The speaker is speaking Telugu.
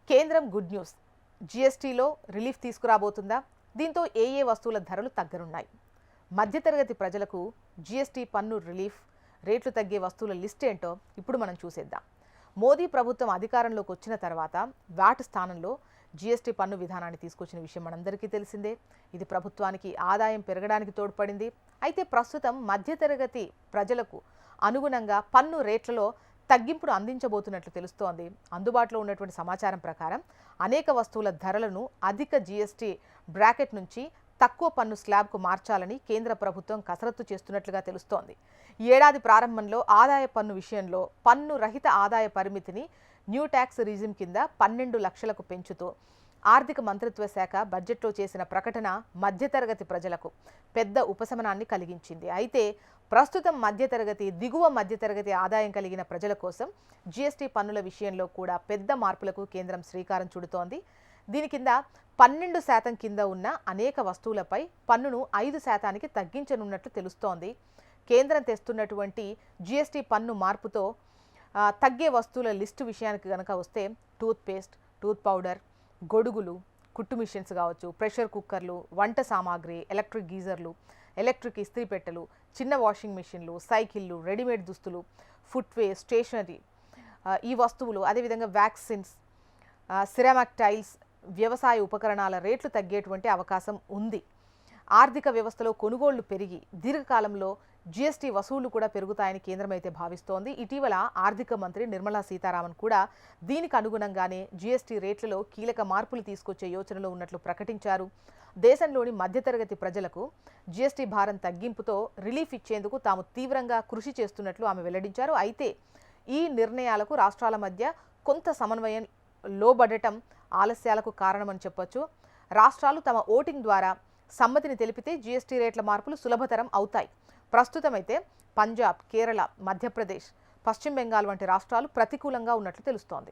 కేంద్రం గుడ్ న్యూస్. జీఎస్టీలో రిలీఫ్ తీసుకురాబోతుందా? దీంతో ఏ వస్తువుల ధరలు తగ్గనున్నాయి? మధ్యతరగతి ప్రజలకు జీఎస్టీ పన్ను రిలీఫ్, రేట్లు తగ్గే వస్తువుల లిస్ట్ ఏంటో ఇప్పుడు మనం చూసేద్దాం. మోదీ ప్రభుత్వం అధికారంలోకి వచ్చిన తర్వాత వాట్ స్థానంలో జీఎస్టీ పన్ను విధానాన్ని తీసుకొచ్చిన విషయం మనందరికీ తెలిసిందే. ఇది ప్రభుత్వానికి ఆదాయం పెరగడానికి తోడ్పడింది. అయితే ప్రస్తుతం మధ్యతరగతి ప్రజలకు అనుగుణంగా పన్ను రేట్లలో తగ్గింపును అందించబోతున్నట్లు తెలుస్తోంది. అందుబాటులో ఉన్నటువంటి సమాచారం ప్రకారం అనేక వస్తువుల ధరలను అధిక జీఎస్టీ బ్రాకెట్ నుంచి తక్కువ పన్ను స్లాబ్కు మార్చాలని కేంద్ర ప్రభుత్వం కసరత్తు చేస్తున్నట్లుగా తెలుస్తోంది. ఈ ఏడాది ప్రారంభంలో ఆదాయ పన్ను విషయంలో పన్ను రహిత ఆదాయ పరిమితిని న్యూ ట్యాక్స్ రిజిమ్ కింద 12 లక్షలకు పెంచుతూ ఆర్థిక మంత్రిత్వ శాఖ బడ్జెట్లో చేసిన ప్రకటన మధ్యతరగతి ప్రజలకు పెద్ద ఉపశమనాన్ని కలిగించింది. అయితే ప్రస్తుతం మధ్యతరగతి, దిగువ మధ్యతరగతి ఆదాయం కలిగిన ప్రజల కోసం జీఎస్టీ పన్నుల విషయంలో కూడా పెద్ద మార్పులకు కేంద్రం శ్రీకారం చుడుతోంది. దీని కింద 12% కింద ఉన్న అనేక వస్తువులపై పన్నును 5%కి తగ్గించనున్నట్లు తెలుస్తోంది. కేంద్రం తెస్తున్నటువంటి జీఎస్టీ పన్ను మార్పుతో తగ్గే వస్తువుల లిస్టు విషయానికి కనుక వస్తే టూత్పేస్ట్, టూత్ పౌడర్, గొడుగులు, కుట్టు మిషన్స్ కావచ్చు, ప్రెషర్ కుక్కర్లు, వంట సామాగ్రి, ఎలక్ట్రిక్ గీజర్లు, ఎలక్ట్రిక్ ఇస్త్రీ పెట్టెలు, చిన్న వాషింగ్ మిషన్లు, సైకిళ్ళు, రెడీమేడ్ దుస్తులు, ఫుట్వేర్, స్టేషనరీ ఈ వస్తువులు, అదేవిధంగా వ్యాక్సిన్స్, సిరామిక్ టైల్స్, వ్యవసాయ ఉపకరణాల రేట్లు తగ్గేటువంటి అవకాశం ఉంది. ఆర్థిక వ్యవస్థలో కొనుగోళ్లు పెరిగి దీర్ఘకాలంలో జీఎస్టీ వసూళ్లు కూడా పెరుగుతాయని కేంద్రం అయితే భావిస్తోంది. ఇటీవల ఆర్థిక మంత్రి నిర్మలా సీతారామన్ కూడా దీనికి అనుగుణంగానే జీఎస్టీ రేట్లలో కీలక మార్పులు తీసుకొచ్చే యోచనలో ఉన్నట్లు ప్రకటించారు. దేశంలోని మధ్యతరగతి ప్రజలకు జీఎస్టీ భారం తగ్గింపుతో రిలీఫ్ ఇచ్చేందుకు తాము తీవ్రంగా కృషి చేస్తున్నట్లు ఆమె వెల్లడించారు. అయితే ఈ నిర్ణయాలకు రాష్ట్రాల మధ్య కొంత సమన్వయం లోబడటం ఆలస్యాలకు కారణమని చెప్పొచ్చు. రాష్ట్రాలు తమ ఓటింగ్ ద్వారా సమ్మతిని తెలిపితే జీఎస్టీ రేట్ల మార్పులు సులభతరం అవుతాయి. ప్రస్తుతమైతే పంజాబ్, కేరళ, మధ్యప్రదేశ్, పశ్చిమ బెంగాల్ వంటి రాష్ట్రాలు ప్రతికూలంగా ఉన్నట్లు తెలుస్తోంది.